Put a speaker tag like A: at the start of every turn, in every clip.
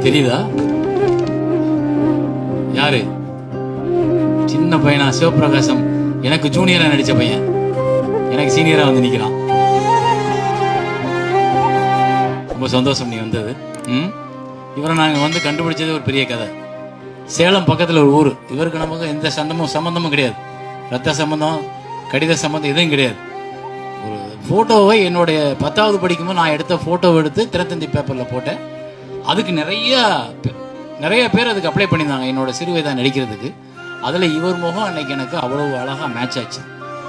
A: தெரியுதா? யாரு? சின்ன பையனா? சிவபிரகாசம் எனக்கு ஜூனியரா நடிச்ச பையன், எனக்கு சீனியரா வந்து நிக்கிறான். ரொம்ப சந்தோஷம் நீ வந்தது. இவரை நாங்கள் வந்து கண்டுபிடிச்சது ஒரு பெரிய கதை. சேலம் பக்கத்தில் ஒரு ஊர். இவருக்கு நமக்கு எந்த சம்பந்தமும் கிடையாது. ரத்த சம்பந்தம், கடித சம்பந்தம் எதுவும் கிடையாது. ஒரு ஃபோட்டோவை என்னுடைய 10வது படிக்கும்போது நான் எடுத்த ஃபோட்டோவை எடுத்து தினத்தந்தி பேப்பரில் போட்டேன். அதுக்கு நிறைய பேர் அதுக்கு அப்ளை பண்ணியிருந்தாங்க என்னோட சிறு வயதாக நடிக்கிறதுக்கு. அதில் இவர் முகம் அன்னைக்கு எனக்கு அவ்வளோ அழகாக மேட்ச் ஆச்சு.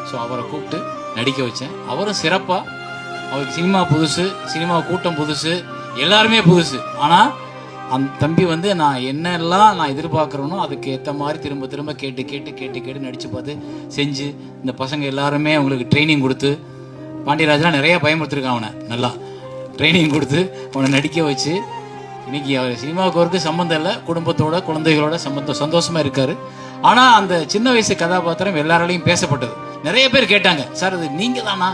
A: ஸோ அவரை கூப்பிட்டு நடிக்க வச்சேன். அவரும் சிறப்பாக, அவருக்கு சினிமா புதுசு, சினிமா கூட்டம் புதுசு, எல்லாருமே புதுசு. ஆனால் அந்த தம்பி வந்து நான் என்னெல்லாம் நான் எதிர்பார்க்குறேனோ அதுக்கு ஏற்ற மாதிரி திரும்ப திரும்ப கேட்டு நடித்து பார்த்து செஞ்சு இந்த பசங்க எல்லாருமே அவங்களுக்கு ட்ரைனிங் கொடுத்து, பாண்டியராஜெலாம் நிறைய பயமுறுத்திருக்கான் அவனை. நல்லா ட்ரைனிங் கொடுத்து அவனை நடிக்க வச்சு இன்னைக்கு அவர் சினிமாவுக்கு அவருக்கு சம்மந்தம் இல்லை, குடும்பத்தோட குழந்தைகளோட சந்தோஷமாக இருக்கார். ஆனால் அந்த சின்ன வயசு கதாபாத்திரம் எல்லாராலையும் பேசப்பட்டது. நிறைய பேர் கேட்டாங்க, சார் அது நீங்கள் தானா,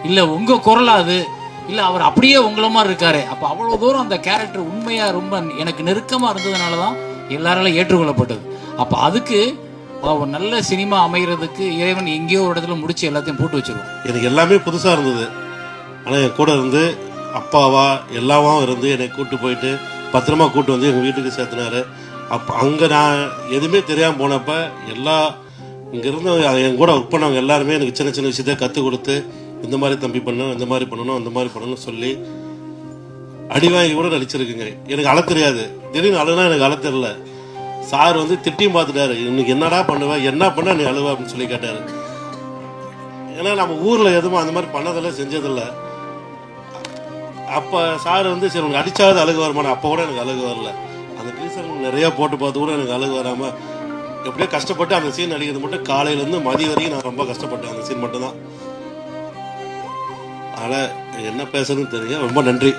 A: இல்லை உங்கள் குரலா அது, இல்லை அவர் அப்படியே உங்களை மாதிரி இருக்காரு. அப்போ அவ்வளோ தூரம் அந்த கேரக்டர் உண்மையாக ரொம்ப எனக்கு நெருக்கமாக இருந்ததுனால தான் எல்லாராலும் ஏற்றுக்கொள்ளப்பட்டது. அப்போ அதுக்கு ஒரு நல்ல சினிமா அமைகிறதுக்கு இறைவன் எங்கேயோ ஒரு இடத்துல முடிச்சு எல்லாத்தையும் போட்டு வச்சிருவோம்.
B: எனக்கு எல்லாமே புதுசாக இருந்தது. ஆனால் என் கூட இருந்து அப்பாவா எல்லாவும் இருந்து என்னை கூப்பிட்டு போயிட்டு பத்திரமா கூப்பிட்டு வந்து எங்கள் வீட்டுக்கு சேர்த்துனாரு. அப்போ அங்கே நான் எதுவுமே தெரியாமல் போனப்போ இங்கேருந்து என் கூட ஒர்க் பண்ணவங்க எல்லாருமே எனக்கு சின்ன சின்ன விஷயத்த கற்றுக் கொடுத்து, இந்த மாதிரி தம்பி பண்ணணும், இந்த மாதிரி பண்ணணும், அந்த மாதிரி பண்ணணும்னு சொல்லி அடிவாங்கி கூட நடிச்சிருக்குங்க. எனக்கு அழ தெரியாது. திடீர்னு அழுனா எனக்கு அழ தெரியல. சார் வந்து திட்டியும் பார்த்துட்டாரு, இன்னைக்கு என்னடா பண்ணுவேன், என்ன பண்ண நீ அழுவ அப்படின்னு சொல்லி கேட்டாரு. ஏன்னா நம்ம ஊரில் எதுவும் அந்த மாதிரி பண்ணதில்லை, செஞ்சதில்லை. அப்போ சார் வந்து சரி உனக்கு அடிச்சாவது அழுகு வருமானு, அப்போ கூட எனக்கு அழுகு வரல. அந்த டீசர் நிறையா போட்டு பார்த்து கூட எனக்கு அழுகு வராமல் எப்படியோ கஷ்டப்பட்டு அந்த சீன் நடிக்கிறது மட்டும் காலையிலேருந்து மதியம் வரைக்கும் நான் ரொம்ப கஷ்டப்பட்டேன். அந்த சீன் மட்டும்தான். அதனால் என்ன பேசுறதுன்னு தெரியும். ரொம்ப நன்றி.